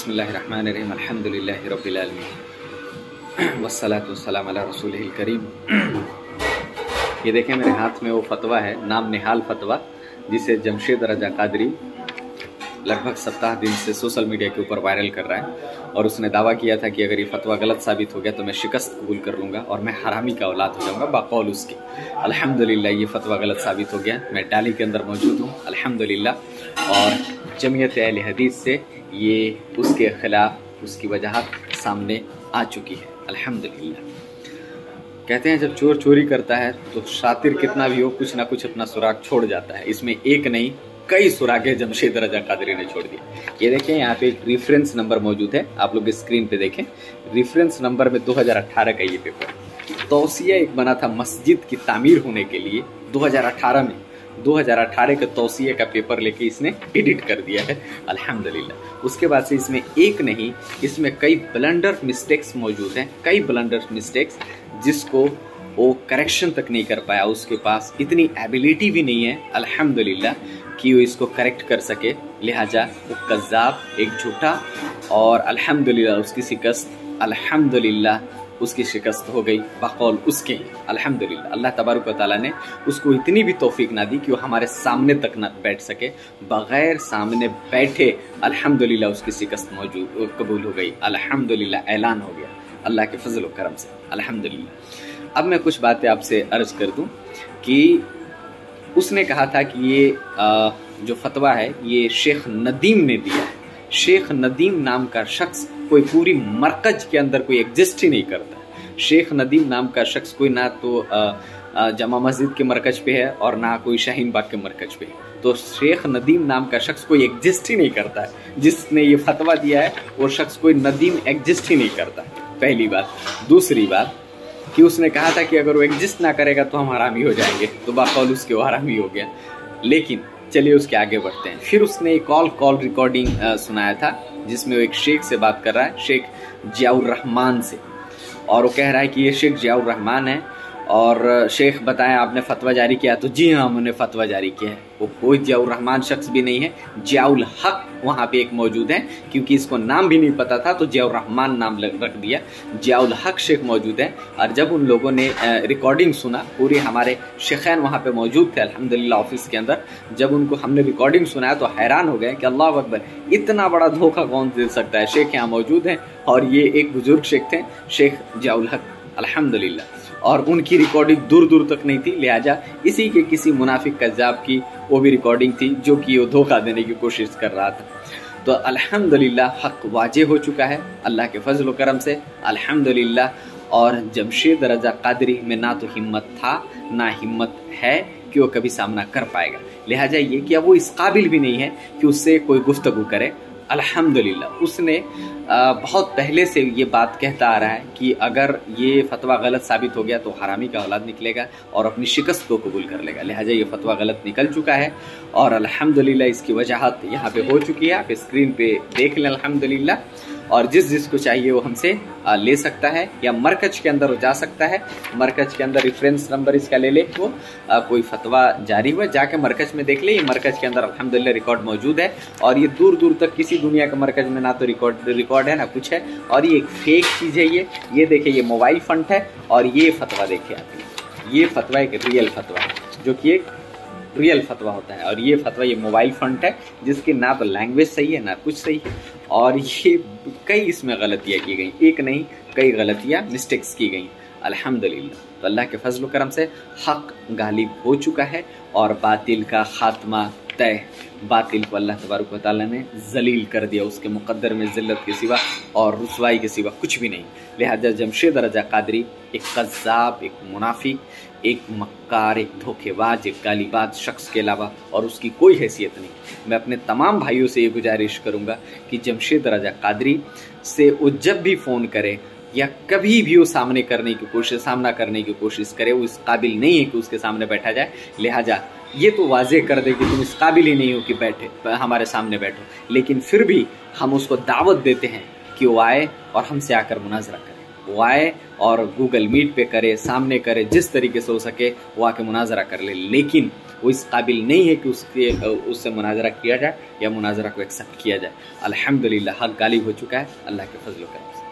बिस्मिल्लाहिर्रहमानिर्रहीम अल्हम्दुलिल्लाहि रब्बिल आलमीन वस्सलातु वस्सलामु अला रसूलिहिल करीम। ये देखें मेरे हाथ में वो फतवा है, नाम निहाल फतवा, जिसे जमशेद रजा कादरी लगभग सप्ताह दिन से सोशल मीडिया के ऊपर वायरल कर रहा है। और उसने दावा किया था कि अगर ये फतवा गलत साबित हो गया तो मैं शिकस्त कबूल कर लूँगा और मैं हरामी का औलाद हो जाऊँगा बाकौल उसके। अल्हम्दुलिल्लाह ये फतवा गलत साबित हो गया। मैं डाली के अंदर मौजूद हूँ अल्हम्दुलिल्लाह, और जमीयत अहले हदीस से ये उसके ख़िलाफ़ उसकी वजाहत सामने आ चुकी है अल्हम्दुलिल्लाह। कहते हैं जब चोर चोरी करता है तो शातिर कितना भी हो कुछ ना कुछ अपना सुराग छोड़ जाता है। इसमें एक नहीं कई सुरागे जमशेद रजा कादरी ने छोड़ दिए। ये देखें यहाँ पे एक रेफरेंस नंबर मौजूद है, आप लोग स्क्रीन पे देखें। रेफरेंस नंबर में 2018 का ये पेपर तौसिया एक बना था मस्जिद की तामीर होने के लिए 2018 में। 2018 के तौसिया का पेपर लेके इसने एडिट कर दिया है अल्हम्दुलिल्लाह। उसके बाद से इसमें एक नहीं, इसमें कई ब्लंडर मिस्टेक्स मौजूद हैं, कई ब्लंडर मिस्टेक्स जिसको वो करेक्शन तक नहीं कर पाया। उसके पास इतनी एबिलिटी भी नहीं है अल्हम्दुलिल्लाह कि वो इसको करेक्ट कर सके, लिहाजा वो कज़्ज़ाब, एक झूठा, और अल्हम्दुलिल्लाह उसकी शिकस्त उसकी शिकस्त हो गई बकौल उसके अल्हम्दुलिल्लाह। अल्लाह तबारक व तआला ने उसको इतनी भी तौफीक ना दी कि वो हमारे सामने तक ना बैठ सके। बग़ैर सामने बैठे अल्हम्दुलिल्लाह उसकी शिकस्त कबूल हो गई अल्हम्दुलिल्लाह, ऐलान हो गया अल्लाह के फजल व करम से अल्हम्दुलिल्लाह। अब मैं कुछ बातें आपसे अर्ज कर दूं कि उसने कहा था कि ये जो फतवा है ये शेख नदीम ने दिया है। शेख नदीम नाम का शख्स कोई पूरी मरकज के अंदर कोई एग्जिस्ट ही नहीं करता। शेख नदीम नाम का शख्स कोई ना तो जमा मस्जिद के मरकज पे है और ना कोई शाहीन बाग के मरकज पे है। तो शेख नदीम नाम का शख्स कोई एग्जिस्ट ही नहीं करता है। जिसने ये फतवा दिया है वो शख्स कोई नदीम एग्जिस्ट ही नहीं करता, पहली बात। दूसरी बात कि उसने कहा था कि अगर वो एग्जिस्ट ना करेगा तो हम हरामी हो जाएंगे, तो बाकौल उसके वो हरामी हो गया। लेकिन चलिए उसके आगे बढ़ते हैं। फिर उसने एक कॉल रिकॉर्डिंग सुनाया था जिसमें वो एक शेख से बात कर रहा है, शेख जियाउर रहमान से, और वो कह रहा है कि ये शेख जियाउर रहमान है। और शेख बताएं आपने फतवा जारी किया? तो जी हाँ हमने फतवा जारी किया है। वो कोई जियाउर रहमान शख्स भी नहीं है, जियाउल हक वहाँ पे एक मौजूद है, क्योंकि इसको नाम भी नहीं पता था तो जियाउर रहमान नाम रख दिया। जियाउल हक शेख मौजूद है। और जब उन लोगों ने रिकॉर्डिंग सुना, पूरे हमारे शेखैन वहाँ पे मौजूद थे अल्हम्दुलिल्लाह ऑफिस के अंदर, जब उनको हमने रिकॉर्डिंग सुनाया तो हैरान हो गए कि अल्लाह अकबर, इतना बड़ा धोखा कौन दे सकता है। शेख यहाँ मौजूद हैं और ये एक बुजुर्ग शेख थे, शेख जियाउल हक अल्हम्दुलिल्लाह, और उनकी रिकॉर्डिंग दूर दूर तक नहीं थी। लिहाजा इसी के किसी मुनाफिक कज़्ज़ाब की वो भी रिकॉर्डिंग थी जो कि वो धोखा देने की कोशिश कर रहा था। तो अल्हम्दुलिल्लाह हक वाजे हो चुका है अल्लाह के फजल व करम से अल्हम्दुलिल्लाह। और जमशेद रजा कादरी में ना तो हिम्मत था ना हिम्मत है कि वो कभी सामना कर पाएगा। लिहाजा ये कि अब वो इस काबिल भी नहीं है कि उससे कोई गुफ्तगू करे अल्हम्दुलिल्लाह। उसने बहुत पहले से ये बात कहता आ रहा है कि अगर ये फतवा गलत साबित हो गया तो हरामी का औलाद निकलेगा और अपनी शिकस्त को कबूल कर लेगा। लिहाजा ये फतवा गलत निकल चुका है और अल्हम्दुलिल्लाह इसकी वजाहत यहाँ पे हो चुकी है। आप स्क्रीन पे देख लें अल्हम्दुलिल्लाह। और जिसको चाहिए वो हमसे ले सकता है या मरकज के अंदर जा सकता है। मरकज के अंदर रेफरेंस नंबर इसका ले ले, वो कोई फतवा जारी हुआ जाके मरकज में देख ले। ये मरकज के अंदर अल्हम्दुलिल्लाह रिकॉर्ड मौजूद है और ये दूर दूर तक किसी दुनिया के मरकज में ना तो रिकॉर्ड है ना कुछ है। और ये एक फेक चीज़ है। ये देखिए ये मोबाइल फंड है और ये फतवा देखिए आप, ये फतवा एक रियल फतवा है जो कि एक रियल फतवा होता है। और ये फतवा ये मोबाइल फंड है जिसकी ना तो लैंग्वेज सही है ना कुछ सही है, और ये कई इसमें गलतियाँ की गई, एक नहीं कई गलतियाँ मिस्टेक्स की गई अल्हम्दुलिल्लाह। तो अल्लाह के फजल व करम से हक गालिब हो चुका है और बातिल का खात्मा तय। बातिल को अल्लाह तबारक व तआला ने जलील कर दिया, उसके मुक़द्दर में ज़िल्लत के सिवा और रुसवाई के सिवा कुछ भी नहीं। लिहाजा जमशेद रजा कादरी एक कज़्ज़ाब, एक मुनाफिक, एक मक्कार, एक धोखेबाज, एक गालीबाज शख्स के अलावा और उसकी कोई हैसियत नहीं। मैं अपने तमाम भाइयों से ये गुजारिश करूँगा कि जमशेद रजा कादरी से वो जब भी फ़ोन करे या कभी भी वो सामना करने की कोशिश करे, वो इस काबिल नहीं है कि उसके सामने बैठा जाए। लिहाजा ये तो वाजे कर दे कि तुम इस काबिल ही नहीं हो कि बैठे हमारे सामने बैठो। लेकिन फिर भी हम उसको दावत देते हैं कि वो आए और हमसे आकर मुनाजरा करे, वो आए और गूगल मीट पे करे, सामने करे, जिस तरीके से हो सके वो आके मुनाजरा कर ले। लेकिन वो इस काबिल नहीं है कि उससे मुनाजरा किया जाए या मुनाजरा को एक्सेप्ट किया जाए। अल्हम्दुलिल्लाह हक गालिब हो चुका है अल्लाह के फजल करम से।